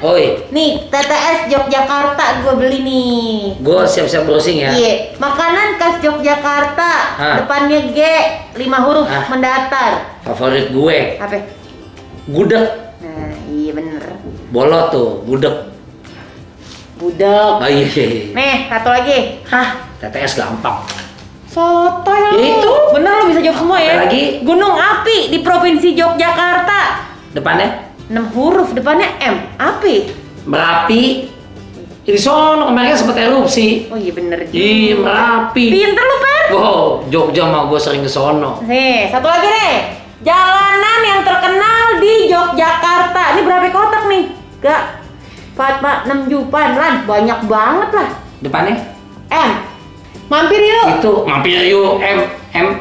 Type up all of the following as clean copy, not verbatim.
Oi, Nih, TTS Yogyakarta gue beli nih. gue siap-siap browsing ya. Iya, makanan khas Yogyakarta. Hah? Depannya G, 5 huruf Hah? mendatar. Favorit gue, Apa? gudeg. Nah, iya bener. Bolot tuh, gudeg. Budek. Oh iya, iya, iya. Nih, satu lagi. Hah, TTS gampang. Soto ya Ya itu. Bener lo bisa jawab semua ya. Apa lagi? Gunung api di provinsi Yogyakarta. Depannya 6 huruf, depannya M. Api. Merapi. Di sono kemarin sempat erupsi. Oh iya bener juga. Ih, Merapi. Pinter lu, Per. Wow, Jogja mah gue sering ke sono. Nih, satu lagi nih. Jalanan yang terkenal di Yogyakarta. Ini berapa kotak nih? Gak. 4, 6 jupan lan. Banyak banget lah. Depannya M. Mampir yuk. itu mampir yuk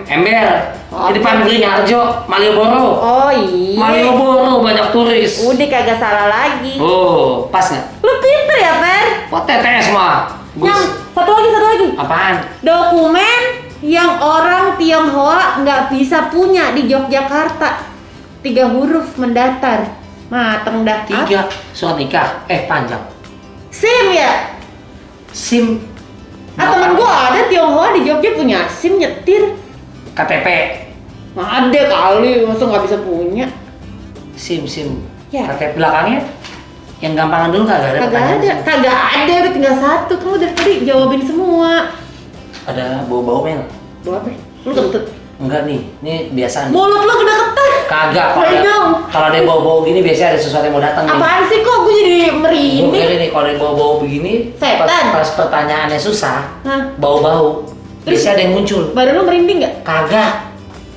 ember. Di depan Beringharjo, Malioboro. Oh iya. Malioboro banyak turis. Udah kagak salah lagi. Oh, pas nggak? Lu pinter ya, Per? Wah, TTS mah. Yang satu lagi. Apaan? Dokumen yang orang Tionghoa nggak bisa punya di Yogyakarta. 3 huruf mendatar. Mateng dah. 3 surat nikah. Panjang. SIM ya? SIM. Temen gua ada Tionghoa di Jogja punya SIM nyetir. KTP. Nah, ada kali, masa nggak bisa punya? SIM. Ya. KTP belakangnya yang gampangan dulu kagak ada. Kagak pertanyaan ada, SIM. kagak ada, udah tinggal satu. Kamu dari tadi jawabin semua. Ada bau-bau Mel. Bawa apa? Lu kentut. Enggak nih, ini biasa nih. Mulut lu kedeketan. Kagak, Boleh dong. kalau ada bau-bau gini biasanya ada sesuatu yang mau datang nih. Apaan sih kok gue jadi Gue merinding? kira nih kalau ada bau-bau begini, Setan. pas pertanyaannya susah, Hah? bau-bau, biasanya ada yang muncul. Baru lu merinding nggak? Kagak.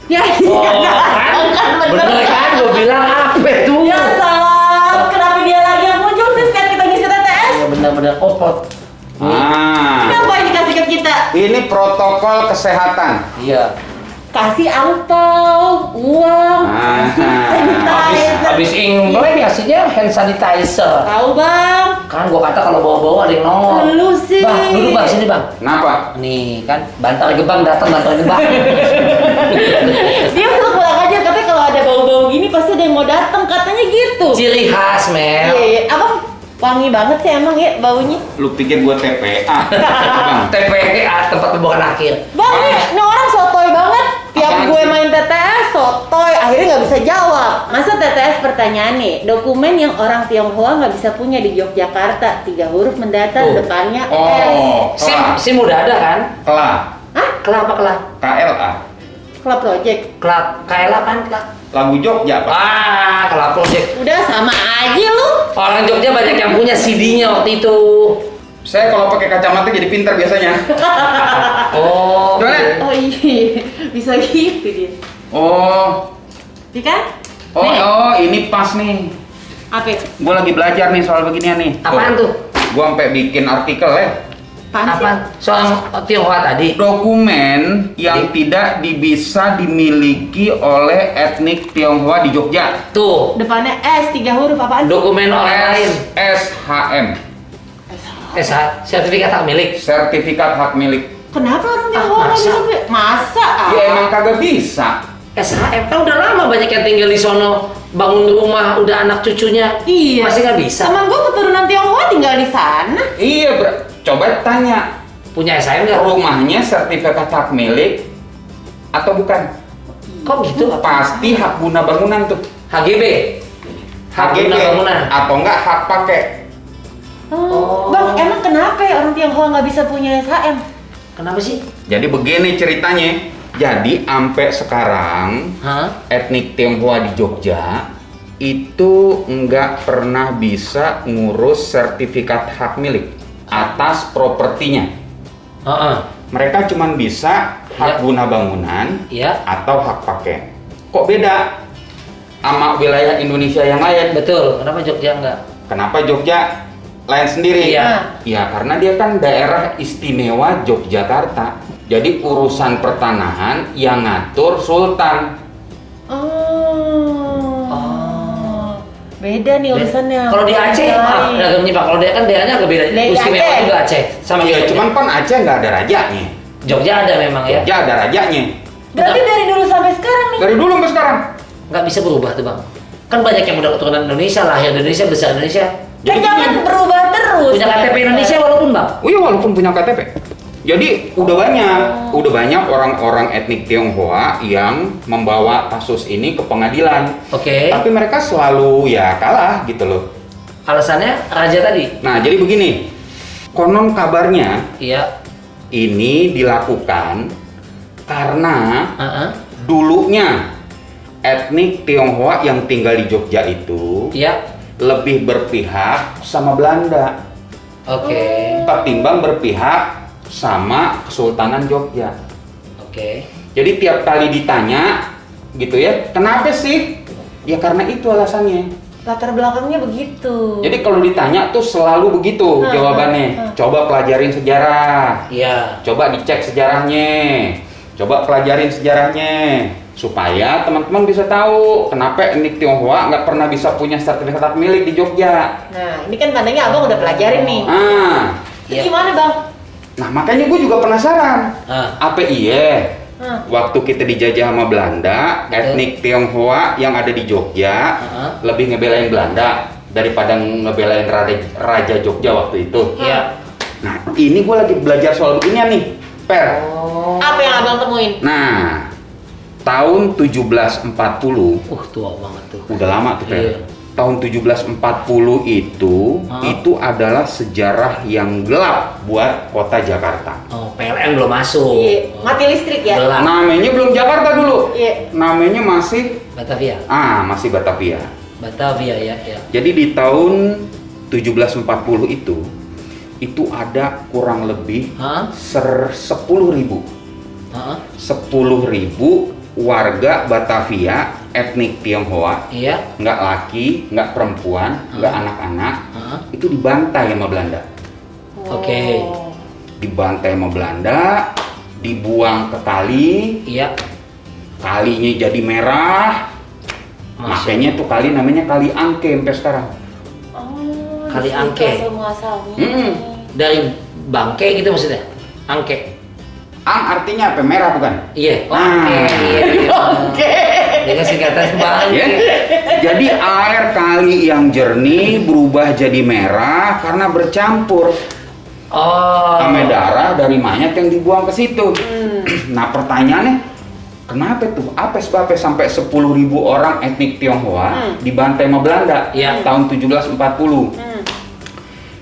Ya, kan? Bener kan? Gue bilang apa tuh? Ya salah. Kenapa dia lagi yang muncul sih setiap kita ngisi TTS? Ya bener-bener opot. Kenapa ini kasih ke kita? Ini protokol kesehatan. Iya. Kasih angpau, uang, kasih sanitizer. Habis ingin aslinya hand sanitizer. Tahu bang? Kan gue kata kalau bawa-bawa ada yang nongol. Lu sih. Bang, duduk bang, sini bang. Kenapa? Nih kan, Bantar Gebang datang, Bantar Gebang. Dia udah pulang aja, katanya kalau ada bau-bau gini pasti ada yang mau datang, katanya gitu. Ciri khas, Mel. Iya, abang wangi banget sih emang ya baunya. Lu pikir gua TPA? Bang, TPA, tempat pembuangan akhir. Bang, ini orang sotoy banget. Tiap Apaan gue sih? main TTS, sotoy, akhirnya nggak bisa jawab. Masa TTS pertanyaan nih, dokumen yang orang Tionghoa nggak bisa punya di Yogyakarta, 3 huruf mendatar, Tuh. depannya S. oh, SIM udah ada kan? KLA. Hah? Kelapa kelak. KLA. Club Project. Kelak, KLA kan kelak. Lagu Jogja, Pak. Kelak project. Udah sama aja lu. Orang Jogja banyak yang punya CD-nya waktu itu. Saya kalau pakai kacamata jadi pintar biasanya. Oh. Coba lihat. Oh iya, bisa gitu dia. Oh. Iya kan? Oh, Nih, oh, ini pas nih. apa? Gua lagi belajar nih soal beginian nih. Apaan tuh? Gua sampai bikin artikel ya. Apaan sih? Apaan? Soal Tionghoa tadi. Dokumen yang tidak bisa dimiliki oleh etnik Tionghoa di Jogja. Tuh, Depannya S, 3 huruf apaan? dokumen orang lain. SHM. SH, sertifikat hak milik. Sertifikat hak milik. Kenapa orang Tionghoa nggak masa? bisa beli? Masa? Ya emang kagak bisa. SHM kan udah lama banyak yang tinggal di sono, bangun rumah, udah anak cucunya. Iya. Masih nggak bisa. Temen gue keturunan Tionghoa tinggal di sana. Iya, coba tanya. Punya SHM nggak? Rumahnya sertifikat hak milik atau bukan? Kok gitu? Pasti hak guna bangunan tuh. HGB. Hak HGB guna bangunan. atau enggak hak pakai. Oh. Bang, emang kenapa ya orang Tionghoa nggak bisa punya SHM? Kenapa sih? Jadi begini ceritanya. Jadi sampai sekarang Hah? etnik Tionghoa di Jogja itu nggak pernah bisa ngurus sertifikat hak milik atas propertinya. Heeh. Mereka cuma bisa Ya. hak guna bangunan Iya. atau hak pakai. Kok beda sama wilayah Indonesia yang lain? Betul. Kenapa Jogja enggak? Kenapa Jogja lain sendiri? Iya. Ya karena dia kan daerah istimewa Yogyakarta. Jadi urusan pertanahan yang ngatur sultan. Oh. Beda nih urusannya. Kalau di Aceh, maaf, Lain. agak menyimpang. Kalau dia kan daerahnya agak beda. Di Istimewa Aceh. juga Aceh. Sama Iya, Jogja. cuman kan Aceh nggak ada rajanya. Jogja ada memang ya. Jogja ada rajanya. Berarti dari dulu sampai sekarang nih. Dari dulu sampai sekarang. Nggak bisa berubah tuh bang. Kan banyak yang udah keturunan Indonesia, lahir di Indonesia, besar di Indonesia. Kan jangan berubah terus. Punya KTP Indonesia walaupun bang. Oh iya, walaupun punya KTP. Jadi udah banyak orang-orang etnik Tionghoa yang membawa kasus ini ke pengadilan. Oke. Tapi mereka selalu ya kalah gitu loh. Alasannya raja tadi. Nah, jadi begini. Konon kabarnya Iya. ini dilakukan karena Heeh. dulunya etnik Tionghoa yang tinggal di Jogja itu Iya. lebih berpihak sama Belanda Oke. ketimbang berpihak sama Kesultanan Jogja. Oke. Jadi tiap kali ditanya gitu ya, kenapa sih? Ya karena itu alasannya. Latar belakangnya begitu. Jadi kalau ditanya tuh selalu begitu jawabannya. Coba pelajarin sejarah. Iya. Coba dicek sejarahnya. Coba pelajarin sejarahnya. Supaya teman-teman bisa tahu kenapa etnik Tionghoa nggak pernah bisa punya sertifikat hak milik di Jogja. Nah, ini kan tandanya abang udah pelajarin nih. Ah, Itu Iya. gimana bang? nah makanya gue juga penasaran. Ah. Apa iya? Hah. Waktu kita dijajah sama Belanda, etnik Tionghoa yang ada di Jogja lebih ngebelain Belanda daripada ngebelain Raja Jogja waktu itu. Iya. Nah, ini gue lagi belajar soal beginian nih, Per. Oh. Apa yang abang temuin? Nah, tahun 1740, Tua banget tuh. udah lama tuh, Per. Iya. Tahun 1740 itu adalah sejarah yang gelap buat kota Jakarta. Oh, PLN belum masuk. Iya, mati listrik ya? Gelap. Namanya belum Jakarta dulu. Iya. Namanya masih Batavia. masih Batavia. Batavia ya, ya. Jadi di tahun 1740 itu ada kurang lebih Hah? 10.000 Heeh. 10.000 warga Batavia etnik Tionghoa, Iya. nggak laki, nggak perempuan, nggak anak-anak, Heeh. itu dibantai sama Belanda. Oke. Dibantai sama Belanda, dibuang ke kali, Iya. kalinya jadi merah. Makanya tuh kali namanya Kali Angke sampai sekarang. Oh, Kali di situ Angke. asal muasalnya. Dari bangke gitu maksudnya? Angke. Ang artinya apa? Merah bukan? Iya. Ah. Iya. Oke. Dengan singkatan bangke. Ya. Jadi air kali yang jernih berubah jadi merah karena bercampur Oh. sama darah dari mayat yang dibuang ke situ. Nah, pertanyaannya kenapa tuh? Apa sebabnya sampai 10.000 orang etnik Tionghoa dibantai sama Belanda Iya. tahun 1740?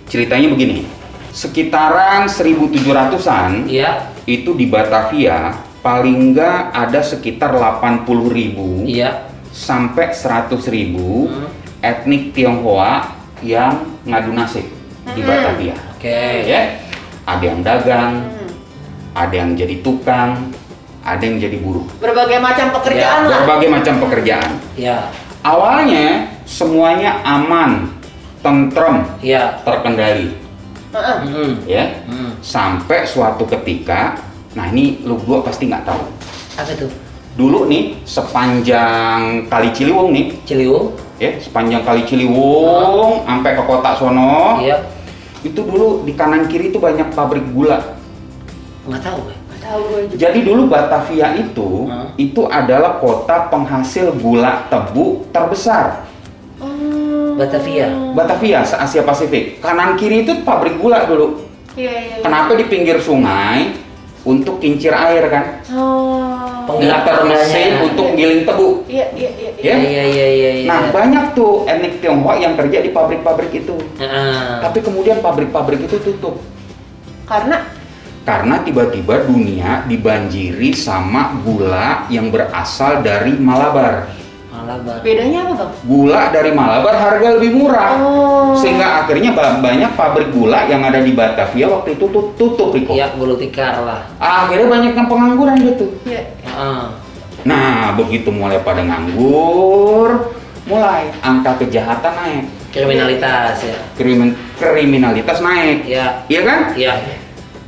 Ceritanya begini. Sekitaran 1700-an Iya. itu di Batavia paling nggak ada sekitar 80.000 Iya. sampai 100.000 etnik Tionghoa yang ngadu nasib di Batavia. Oke. Ya, ada yang dagang, ada yang jadi tukang, ada yang jadi buruh. Berbagai macam pekerjaan lah. Berbagai macam pekerjaan. Iya. Awalnya semuanya aman, tentrem, Iya. terkendali, Heeh. ya. Sampai suatu ketika, nah ini lu gua pasti nggak tahu. Apa tuh? Dulu nih sepanjang Kali Ciliwung nih, Ciliwung. ya sepanjang Kali Ciliwung sampai ke kota sono, Iya. itu dulu di kanan kiri itu banyak pabrik gula. Nggak tahu gue. Tahu gue juga. Jadi dulu Batavia itu adalah kota penghasil gula tebu terbesar. Batavia. Batavia se-Asia Pasifik. Kanan kiri itu pabrik gula dulu. Iya. Kenapa di pinggir sungai? Untuk kincir air kan? Oh. Dilatar mesin Penggilingannya. untuk giling tebu. Iya. Ya? Iya. Nah, banyak tuh etnik Tionghoa yang kerja di pabrik-pabrik itu. Heeh. Tapi kemudian pabrik-pabrik itu tutup. Karena tiba-tiba dunia dibanjiri sama gula yang berasal dari Malabar. Malabar. Bedanya apa bang? Gula dari Malabar harga lebih murah. Oh. Sehingga akhirnya banyak pabrik gula yang ada di Batavia waktu itu tutup, Riko. Iya, bulu tikar lah. Akhirnya banyak yang pengangguran gitu. Iya. Heeh. Nah, begitu mulai pada nganggur, mulai angka kejahatan naik. Kriminalitas ya. Kriminalitas naik. Iya. Iya kan? Iya.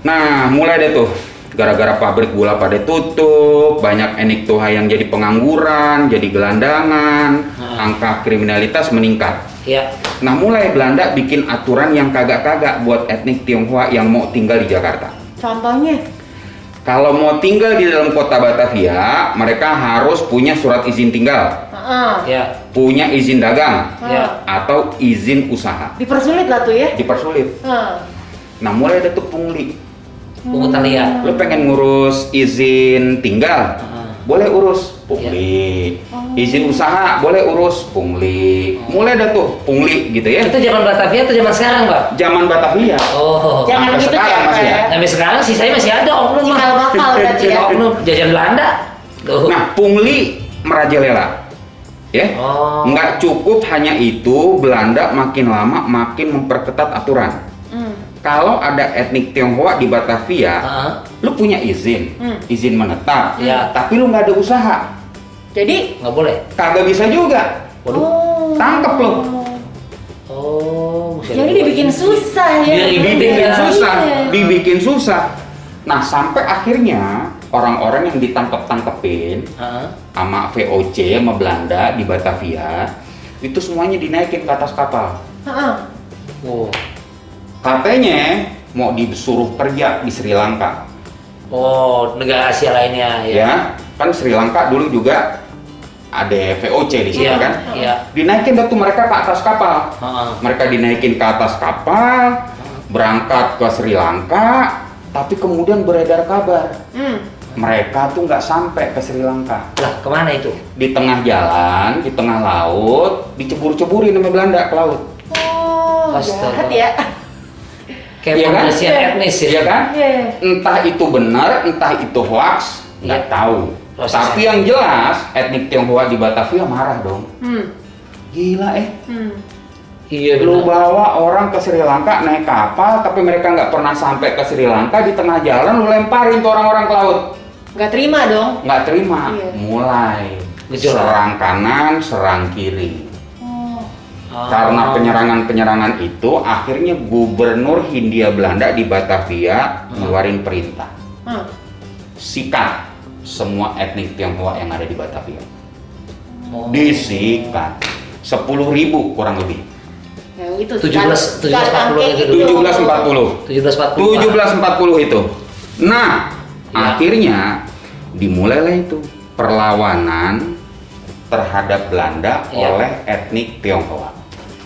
Nah, mulai deh tuh. Gara-gara pabrik gula pada tutup, banyak etnik Tionghoa yang jadi pengangguran, jadi gelandangan, angka kriminalitas meningkat. Iya. Nah, mulai Belanda bikin aturan yang kagak-kagak buat etnik Tionghoa yang mau tinggal di Jakarta. Contohnya? Kalau mau tinggal di dalam kota Batavia, mereka harus punya surat izin tinggal. Heeh. Iya. punya izin dagang Ya. atau izin usaha. Dipersulit lah tuh ya. Dipersulit. Hah. Nah, mulai ada tuh pungli. Pungutan liar. Lu pengen ngurus izin tinggal, boleh urus pungli. Izin usaha boleh urus pungli. Mulai ada tuh pungli gitu ya. Itu zaman Batavia atau zaman sekarang, Pak? Zaman Batavia. Oh. Jangan Sampai gitu sekarang Cep, masih ya? Sampai sekarang sih saya masih ada oknum mah. Cikal bakal berarti ya. Oknum jajan Belanda. Tuh. Nah, pungli merajalela. Ya. Oh. Nggak cukup hanya itu, Belanda makin lama makin memperketat aturan. Kalau ada etnik Tionghoa di Batavia, Heeh. lu punya izin, izin menetap, Iya. tapi lu nggak ada usaha, Jadi Nggak boleh. kagak bisa juga. Waduh. Tangkep lu. Oh. mesti Jadi ada dibikin izin. susah ya. Dibikin Iya. susah, Iya. dibikin susah. Nah, sampai akhirnya orang-orang yang ditangkep-tangkepin Heeh. sama VOC sama Belanda di Batavia itu semuanya dinaikin ke atas kapal. Heeh. Oh. Katanya mau disuruh kerja di Sri Lanka. Oh, negara Asia lainnya ya. Ya, kan Sri Lanka dulu juga ada VOC di sini Iya, kan. iya. Dinaikin dah tuh mereka ke atas kapal. Heeh. Mereka dinaikin ke atas kapal, berangkat ke Sri Lanka, tapi kemudian beredar kabar mereka tuh nggak sampai ke Sri Lanka. Lah, kemana itu? Di tengah jalan, di tengah laut, dicebur-ceburin sama Belanda ke laut. Oh, Astaga. jahat ya. Kayak Iya kan? pembersihan etnis ya. Iya kan? Iya. Entah itu benar, entah itu hoax, nggak Iya. tahu. Prosesnya. Tapi yang jelas, etnik Tionghoa di Batavia marah dong. Gila Iya lu benar. bawa orang ke Sri Lanka naik kapal, tapi mereka nggak pernah sampai ke Sri Lanka, di tengah jalan lu lemparin tuh orang-orang ke laut. Nggak terima dong. Nggak terima, Iya. mulai Gejolak. serang kanan, serang kiri. Ah. Karena penyerangan-penyerangan itu, akhirnya Gubernur Hindia Belanda di Batavia ngeluarin perintah. Sikat semua etnik Tionghoa yang ada di Batavia. Oh. Disikat 10.000 kurang lebih. Ya itu 1740 itu. 1740. 1740. 1740 itu. Nah, Ya. akhirnya dimulailah itu perlawanan terhadap Belanda Ya. oleh etnik Tionghoa.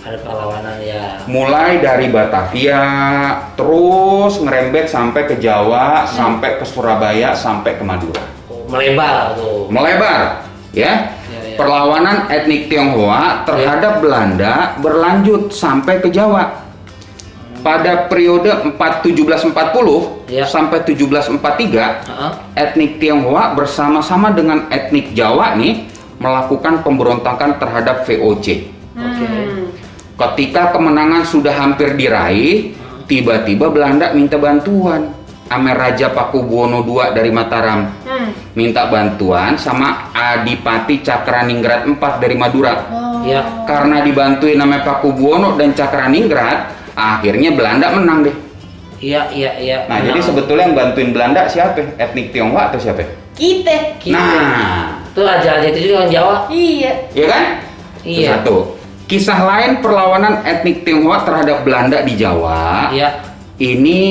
Ada perlawanan ya. Mulai dari Batavia, terus ngerembet sampai ke Jawa, sampai ke Surabaya, sampai ke Madura. Oh, melebar tuh. Melebar, ya. Ya, ya. Perlawanan etnik Tionghoa terhadap Belanda berlanjut sampai ke Jawa. Pada periode 1740 Ya. sampai 1743, Heeh. etnik Tionghoa bersama-sama dengan etnik Jawa nih melakukan pemberontakan terhadap VOC. Oke. Ketika kemenangan sudah hampir diraih, tiba-tiba Belanda minta bantuan. Sama Raja Pakubuwono II dari Mataram. Minta bantuan sama Adipati Cakraningrat IV dari Madura. Ya. Karena dibantuin sama Pakubuwono dan Cakraningrat, akhirnya Belanda menang deh. Iya, iya, iya. Nah, jadi sebetulnya yang bantuin Belanda siapa? Etnik Tionghoa atau siapa? Kita. Kita. Nah, Itu raja-raja itu juga orang Jawa. Iya. iya kan? Itu Iya. satu. Kisah lain perlawanan etnik Tionghoa terhadap Belanda di Jawa. Iya. Ini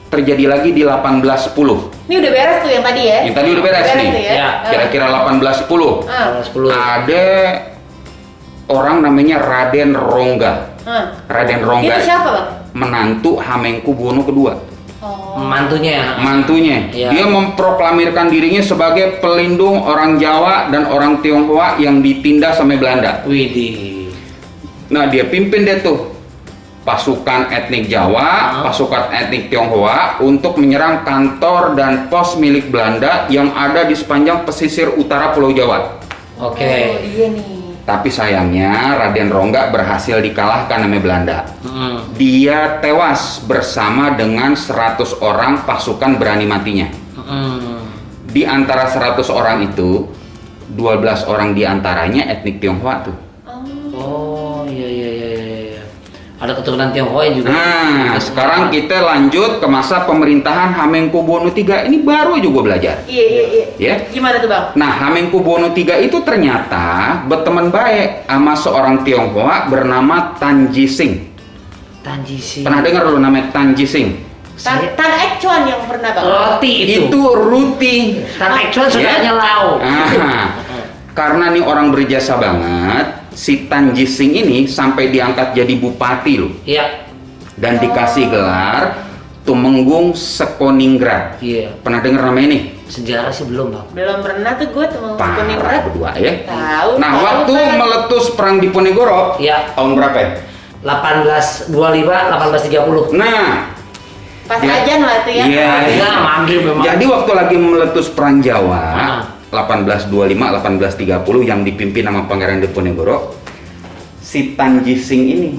terjadi lagi di 1810. Ini udah beres tuh yang tadi ya? Yang tadi udah beres nih. tuh ya? Ya, Kira-kira 1810. Tahun 10. Ada orang namanya Raden Rongga. Raden Itu Rongga siapa bang? menantu Hamengkubuwono II. Mantunya. Mantunya. Iya. Dia memproklamirkan dirinya sebagai pelindung orang Jawa dan orang Tionghoa yang ditindas sama Belanda. Widih. Nah, dia pimpin deh tuh pasukan etnik Jawa, pasukan etnik Tionghoa untuk menyerang kantor dan pos milik Belanda yang ada di sepanjang pesisir utara Pulau Jawa. Oke. Oh iya nih. Tapi sayangnya Raden Rongga berhasil dikalahkan sama Belanda. Mm. Dia tewas bersama dengan 100 orang pasukan berani matinya. Mm. Di antara 100 orang itu, 12 orang diantaranya etnik Tionghoa tuh. Oh, iya, iya, iya, iya, iya. Ada keturunan Tionghoa juga. Nah, sekarang kita lanjut ke masa pemerintahan Hamengkubuwono III. Ini baru juga belajar. Iya. Ya. Gimana tuh bang? Nah, Hamengkubuwono III itu ternyata berteman baik sama seorang Tionghoa bernama Tan Jising. Tanjisi. Pernah dengar lu namanya Tan Jising? Tan Ekcuan yang pernah bang? Roti itu. Itu Ruti. Tan Ekcuan saudaranya Ya. Lau. Ah, karena nih orang berjasa banget, si Tanji Sing ini sampai diangkat jadi bupati loh. Iya. Dan dikasih gelar Tumenggung Sekoningrat. Iya. Pernah dengar namanya ini? Sejarah sih belum, Bang. Belum pernah tuh gue temen Parah Kuningrat. berdua ya. Tahu. Nah, tahu, waktu Pak. meletus perang Diponegoro, Iya. tahun berapa ya? 1825, 1830. Nah, Pas Dia- ajan lah tuh ya. Iya. Nah, maghrib memang. jadi waktu lagi meletus perang Jawa, Ah. 1825, 1830 yang dipimpin sama Pangeran Diponegoro, si Tanji Sing ini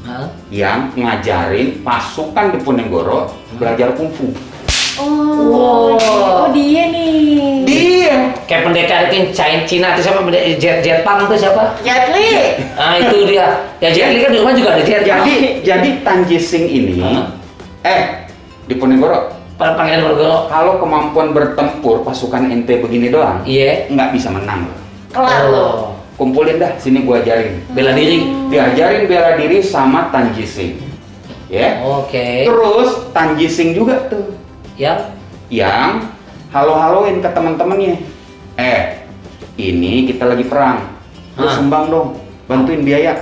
Hah? yang ngajarin pasukan Diponegoro belajar kungfu. Oh, Wow. oh dia nih. Dia. Kayak pendekar itu yang Cina itu siapa? Jet Pang itu siapa? Jet Li. Ah, itu dia. Ya Jet Li kan di rumah juga ada Jet. Jadi Tanji Sing ini, Diponegoro, Pangeran Diponegoro. kalau kemampuan bertempur pasukan ente begini doang, Iya. nggak bisa menang. Kelar lo. Oh. Kumpulin dah, sini gua ajarin. Bela diri. Diajarin bela diri sama Tanji Sing. Ya. Oke. Terus Tanji Sing juga tuh Ya. yang halo-haloin ke teman-temannya. Ini kita lagi perang. Lu Hah? sumbang dong, bantuin biaya.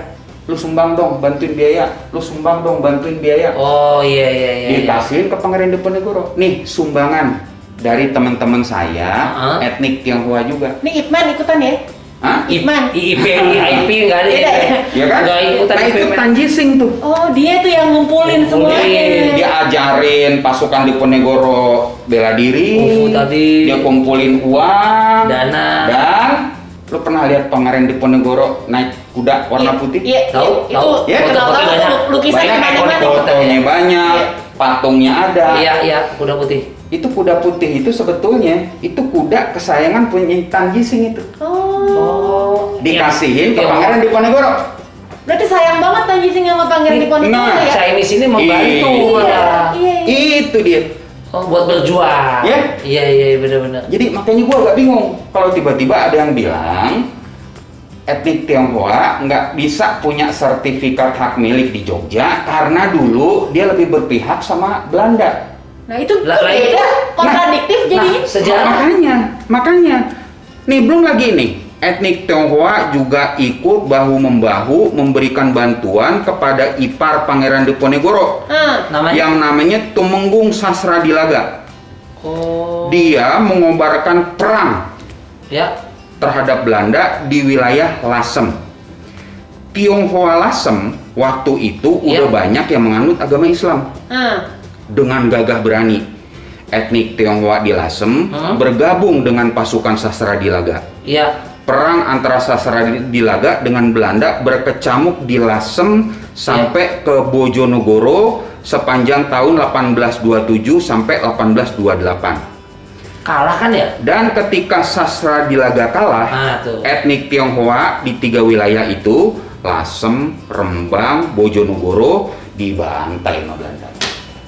Lu sumbang dong, bantuin biaya. Lu sumbang dong, bantuin biaya. Oh iya iya iya. iya. Dikasihin ke Pangeran Diponegoro. Nih, sumbangan dari teman-teman saya, Hah? etnik Tionghoa juga. Nih Ipman ikutan ya? Hah? Ipman. IIP, IP nggak ada. Beda ya? Ya kan? Nggak ikutan Nah, itu IP. Tanji Sing tuh. Oh dia tuh yang ngumpulin Ngumpulin. semuanya. Dia ajarin pasukan Diponegoro bela diri. Kungfu tadi. Dia kumpulin uang, Dana. dan lu pernah lihat Pangeran Diponegoro naik kuda warna putih? Iya, Tahu, iya, tahu. itu Ya, terkenal foto-foto banget banyak. tuh, lukisan Banyak kemana-mana. fotonya banyak, Iya. patungnya ada. Iya iya, kuda putih. Itu kuda putih itu sebetulnya itu kuda kesayangan punya Tanji Sing itu. Oh. Dikasihin ke Iya. Pangeran Diponegoro. Berarti sayang banget Tanji Sing sama Pangeran Diponegoro Nah, ya? Chinese ini membantu Iya. malah. Iya, iya. Itu dia. Oh, buat berjuang. Ya. Iya iya benar-benar. Jadi makanya gua agak bingung kalau tiba-tiba ada yang bilang etnik Tionghoa nggak bisa punya sertifikat hak milik di Jogja karena dulu dia lebih berpihak sama Belanda. Nah itu Lah, lah, beda, itu- kontradiktif jadinya. sejarah. Makanya, nih belum lagi nih, etnik Tionghoa juga ikut bahu-membahu memberikan bantuan kepada ipar Pangeran Diponegoro Namanya? yang namanya Tumenggung Sasradilaga. Oh. Dia mengobarkan perang Ya. terhadap Belanda di wilayah Lasem. Tionghoa Lasem waktu itu Ya. udah banyak yang menganut agama Islam. Dengan gagah berani, etnik Tionghoa di Lasem bergabung dengan pasukan Sasradilaga. Iya. Perang antara Sasradilaga dengan Belanda berkecamuk di Lasem sampai ke Bojonegoro sepanjang tahun 1827 sampai 1828. Kalah kan ya? Dan ketika Sasradilaga kalah, Nah, tuh. etnik Tionghoa di 3 wilayah itu, Lasem, Rembang, Bojonegoro, dibantai sama Belanda.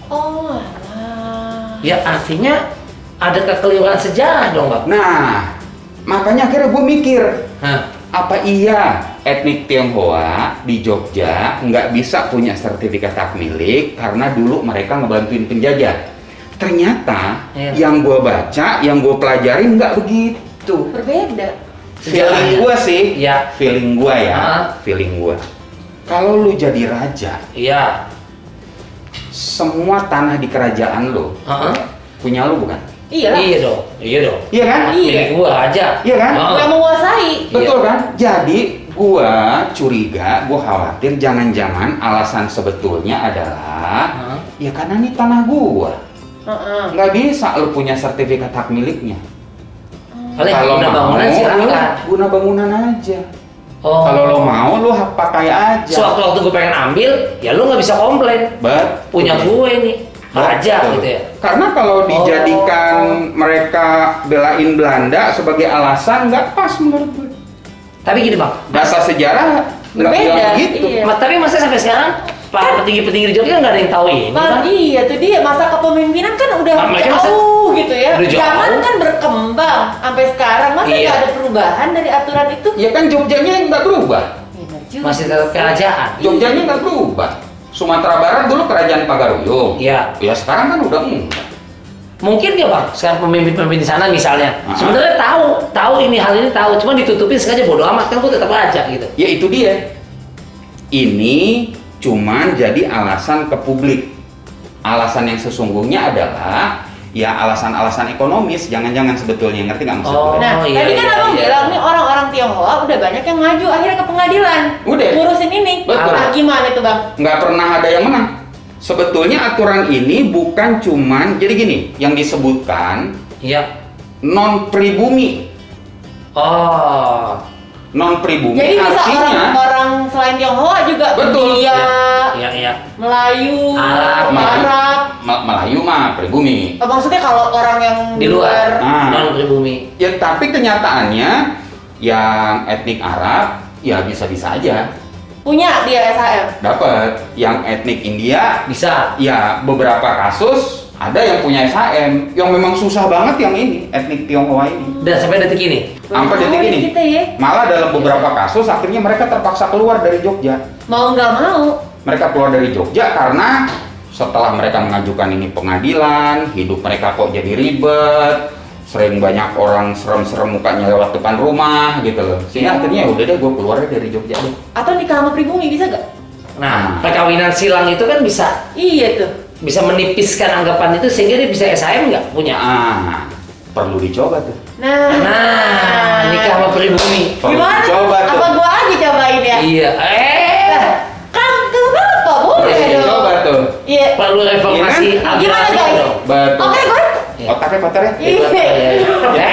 Oh, alah. Ya artinya ada kekeliruan sejarah dong, Bang. Nah, makanya akhirnya gue mikir, Hah. apa iya etnik Tionghoa di Jogja nggak bisa punya sertifikat hak milik karena dulu mereka ngebantuin penjajah? Ternyata Iya. yang gue baca, yang gue pelajarin nggak begitu. Berbeda. Feeling gue sih, Iya. feeling gue ya, Ah. feeling gue. Kalau lu jadi raja, Iya. semua tanah di kerajaan lu Heeh. punya lu bukan? Iya lah. Iya dong. Iya dong. Iya kan? Iya. Milik gua aja. Iya kan? Heeh. Nggak menguasai. Betul kan? Jadi gua curiga, gua khawatir jangan-jangan alasan sebetulnya adalah Heeh. ya karena ini tanah gua. Heeh. Nggak bisa lu punya sertifikat hak miliknya. Paling guna bangunan lu silakan. guna bangunan aja. Oh. Kalau lo mau lu pakai aja. Sewaktu-waktu gue pengen ambil, ya lu nggak bisa komplain. Betul. Punya gue nih, raja Betul. gitu ya. Karena kalau dijadikan mereka belain Belanda sebagai alasan nggak pas menurut gue. Tapi gini bang, Data sejarah nggak Beda, bilang begitu. iya. tapi masa sampai sekarang para petinggi-petinggi di Jogja nggak ada yang tahu ini. Bang, Bang. iya tuh dia masa kepemimpinan kan udah Nah, mereka masa- jauh gitu ya. udah jauh. Zaman kan berkembang sampai sekarang masa Iya. nggak ada perubahan dari aturan itu? Ya kan Jogjanya nggak berubah. Benar juga. Masih tetap kerajaan. Jogjanya nggak berubah. Sumatera Barat dulu kerajaan Pagaruyung. Iya. Ya sekarang kan udah enggak. Mungkin nggak bang, sekarang pemimpin-pemimpin di sana misalnya, sebenarnya tahu ini hal ini tahu, cuma ditutupin sengaja bodo amat kan, gue tetap raja gitu. Ya itu dia. Ini cuman jadi alasan ke publik. Alasan yang sesungguhnya adalah ya alasan-alasan ekonomis. Jangan-jangan sebetulnya, ngerti nggak maksud gue? Nah, iya, tadi kan iya, abang iya. bilang nih orang-orang Tionghoa udah banyak yang maju akhirnya ke pengadilan. Udah. Ngurusin ini. Betul. Nah, gimana itu bang? Nggak pernah ada yang menang. Sebetulnya aturan ini bukan cuman, jadi gini, yang disebutkan Iya. non pribumi. Oh. Non pribumi Jadi bisa artinya orang selain Tionghoa juga Betul. India, Iya. Melayu, Arab, Arab. Melayu mah pribumi. Oh, maksudnya kalau orang yang Di luar, Nah. non pribumi. Ya tapi kenyataannya yang etnik Arab ya bisa-bisa aja punya dia SHM. dapat. Yang etnik India Bisa. ya beberapa kasus ada yang punya SHM. Yang memang susah banget yang ini etnik Tionghoa ini. Dan sampai detik ini. Sampai detik ini. Kita ya. Malah dalam beberapa kasus akhirnya mereka terpaksa keluar dari Jogja. Mau nggak mau. Mereka keluar dari Jogja karena setelah mereka mengajukan ini pengadilan, hidup mereka kok jadi ribet, sering banyak orang serem-serem mukanya lewat depan rumah gitu loh. Sehingga akhirnya udah deh gue keluar dari Jogja deh. Atau nikah sama pribumi bisa gak? Nah, perkawinan silang itu kan bisa Iya tuh. menipiskan anggapan itu sehingga dia bisa SHM nggak punya. Perlu dicoba tuh. Nah, nikah sama pribumi. Perlu Gimana tuh? dicoba tuh. Apa gua aja cobain ya? Iya. Kan kenapa? Boleh Perlu dong. dicoba tuh. Iya. Perlu reformasi Gimana, agraria guys? dong. Betul. Oke, gue. Otaknya kotor ya? Iya. Ya.